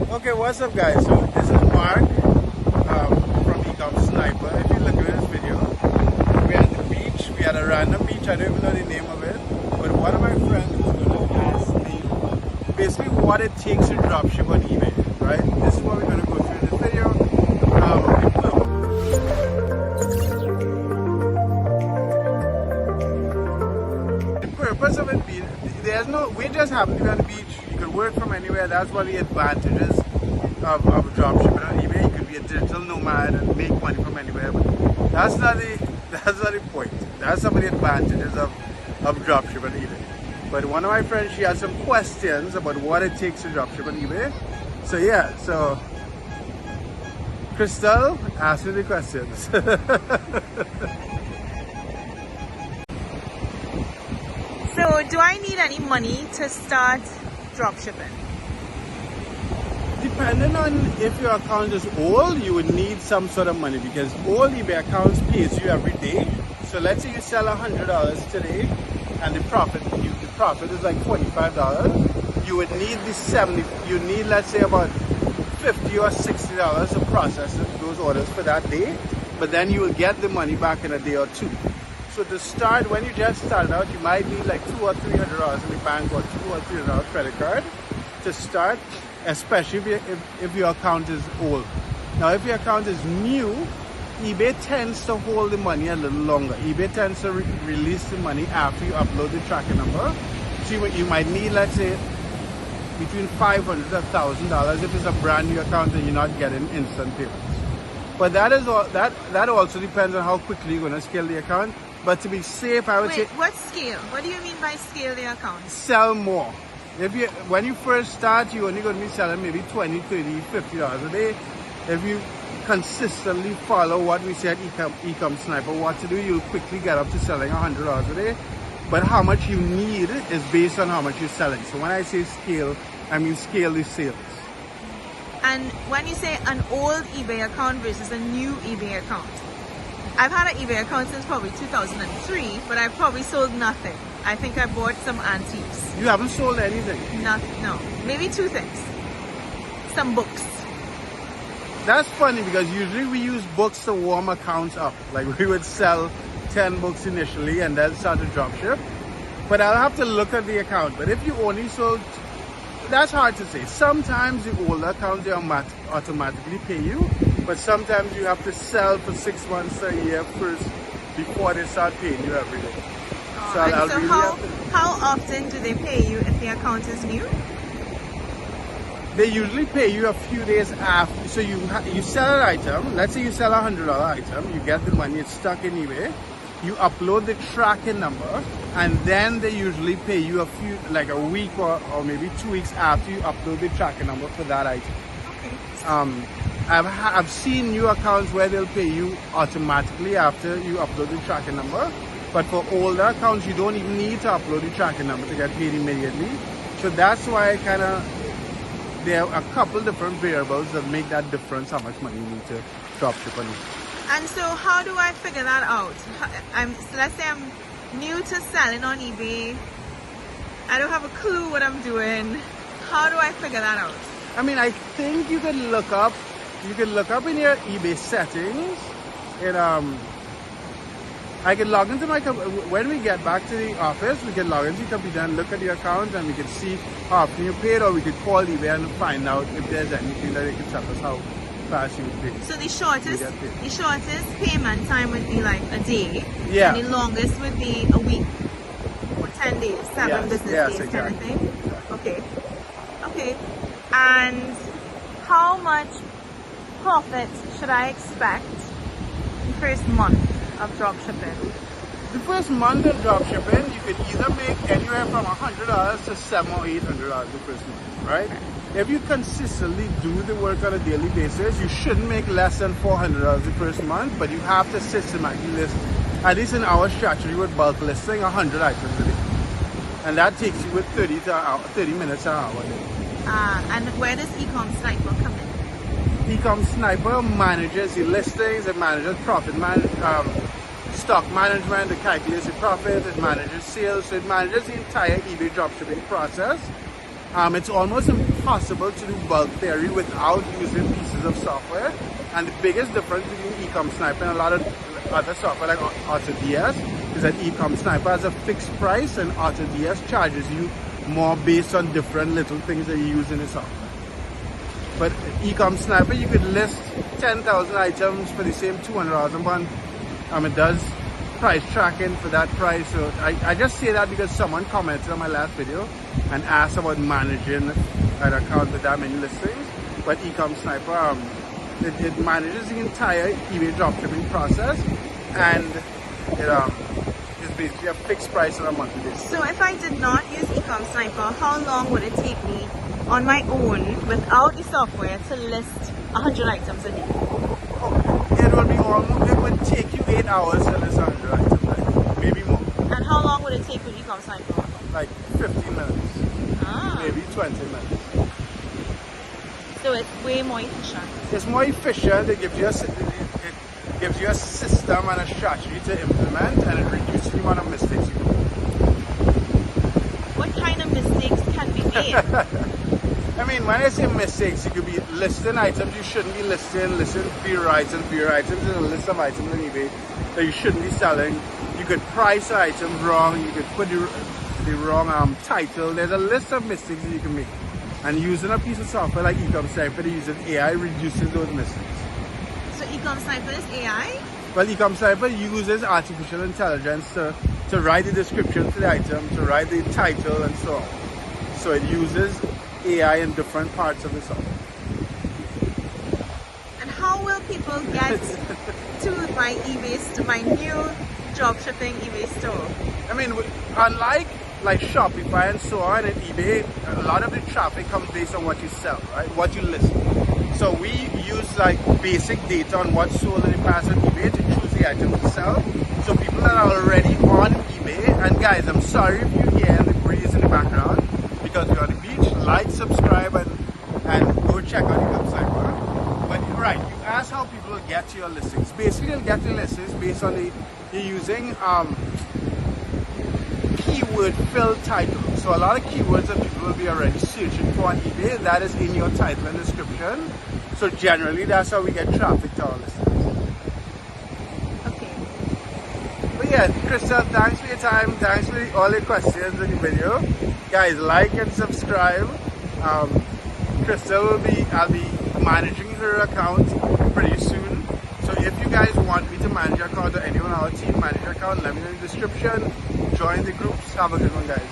Okay, what's up guys? So this is Mark from Ecom Sniper. If you look at this video, we're at the beach. We had a random beach, I don't even know the name of it. But one of my friends was going to ask me basically what it takes to dropship on eBay, right? This is what we're going to go through in this video. The purpose of it being, we just happen to be on the beach. You could work from anywhere. That's one of the advantages of dropshipping on eBay. You could be a digital nomad and make money from anywhere, but that's not the point. That's some of the advantages of dropshipping on eBay. But one of my friends, she had some questions about what it takes to dropship on eBay. So yeah, so Krystal, ask me the questions. So, do I need any money to start dropshipping? Depending on if your account is old, you would need some sort of money because old eBay accounts pays you every day. So let's say you sell $100 today and the profit is like $45. You would need the 70. You need, let's say, about $50 or $60 to process those orders for that day. But then you will get the money back in a day or two. So to start, when you just start out, you might need like $200 or $300 in the bank or $200 or $300 credit card to start, especially if your account is old. Now, if your account is new, eBay tends to hold the money a little longer. eBay tends to release the money after you upload the tracking number. So you might need, let's say, between $500 to $1,000 if it's a brand new account and you're not getting instant payments. But that also depends on how quickly you're going to scale the account. But to be safe, I would say... What scale? What do you mean by scale the account? Sell more. When you first start, you're only going to be selling maybe $20, $30, $50 a day. If you consistently follow what we said, Ecom Sniper, what to do, you'll quickly get up to selling $100 a day. But how much you need is based on how much you're selling. So when I say scale, I mean scale the sales. And when you say an old eBay account versus a new eBay account, I've had an eBay account since probably 2003, but I've probably sold nothing. I think I bought some antiques. You haven't sold anything? Nothing, no. Maybe two things. Some books. That's funny because usually we use books to warm accounts up. Like we would sell 10 books initially and then start to dropship. But I'll have to look at the account. But if you only sold, that's hard to say. Sometimes the older accounts, they automatically pay you. But sometimes you have to sell for 6 months, a year first before they start paying you every day. How often do they pay you if the account is new? They usually pay you a few days after. So you sell an item, let's say you sell $100 item, you get the money, it's stuck in eBay, you upload the tracking number, and then they usually pay you like a week or maybe 2 weeks after you upload the tracking number for that item. Okay. I've seen new accounts where they'll pay you automatically after you upload the tracking number. But for older accounts, you don't even need to upload the tracking number to get paid immediately. So that's why there are a couple different variables that make that difference, how much money you need to dropship on it. And so how do I figure that out? So let's say I'm new to selling on eBay. I don't have a clue what I'm doing. How do I figure that out? I mean, I think you can look up in your eBay settings. I can log into my when we get back to the office, we can log into the computer and look at your account and we can see how often you paid, or we could call eBay and find out if there's anything that they can tell us how fast you pay. So the shortest payment time would be like a day. Yeah. And the longest would be a week or 10 days, 7 business days, exactly. kind of thing. Okay. Okay. And how much profit should I expect the first month of dropshipping? The first month of dropshipping, you could either make anywhere from $100 to $700 or $800 the first month, right? Okay. If you consistently do the work on a daily basis, you shouldn't make less than $400 the first month, but you have to systematically list, at least in our strategy with bulk listing, 100 items a day. And that takes you with 30 minutes an hour a day. And where does Ecom Sniper come in? Ecom Sniper manages the listings, it manages stock management, it calculates the profit, it manages sales, so it manages the entire eBay dropshipping process. It's almost possible to do bulk theory without using pieces of software. And the biggest difference between Ecom Sniper and a lot of other software like AutoDS is that Ecom Sniper has a fixed price and AutoDS charges you more based on different little things that you use in the software. But Ecom Sniper, you could list 10,000 items for the same $200 a month. It does price tracking for that price. So I just say that because someone commented on my last video and asked about managing an account with that many listings. But Ecom Sniper, it manages the entire eBay dropshipping process, and it is basically a fixed price on a monthly basis. So if I did not use Ecom Sniper, how long would it take me on my own without the software to list 100 items a day? It would take you 8 hours to list 100 items, right? Maybe more. And how long would it take with Ecom Sniper? Like 15 minutes, maybe 20 minutes. So it's way more efficient. It's more efficient. It gives you a system and a strategy to implement, and it reduces the amount of mistakes you do. What kind of mistakes can be made? I mean, when I say mistakes, it could be listing items you shouldn't be listing fewer items in a list of items on eBay that you shouldn't be selling. You could price the item wrong, you could put the wrong title. There's a list of mistakes that you can make. And using a piece of software like Ecom Sniper to use an AI reduces those mistakes. So Ecom Sniper is AI? Well, Ecom Sniper uses artificial intelligence to write the description to the item, to write the title and so on. So it uses AI in different parts of the software. And how will people get to my new dropshipping eBay store? I mean, unlike like Shopify and so on, and eBay, a lot of the traffic comes based on what you sell, right? What you list. So we use like basic data on what's sold in the past on eBay to choose the items to sell. So people that are already on eBay, and guys, I'm sorry if you hear the breeze in the background because we're on the beach. Like, subscribe, and go check out Ecom Sniper. But you're right, you asked how people will get to your listings. Basically, they'll get to your listings based on you're using keyword fill titles. So a lot of keywords that people will be already searching for on eBay, that is in your title and description. So generally, that's how we get traffic to our listings. Okay. But yeah, Krystal, thanks for your time. Thanks for all your questions in the video. Guys, like and subscribe. Krystal I'll be managing her account pretty soon. So if you guys want me to manage your account or anyone on our team manage your account, let me know in the description. Join the groups. Have a good one, guys.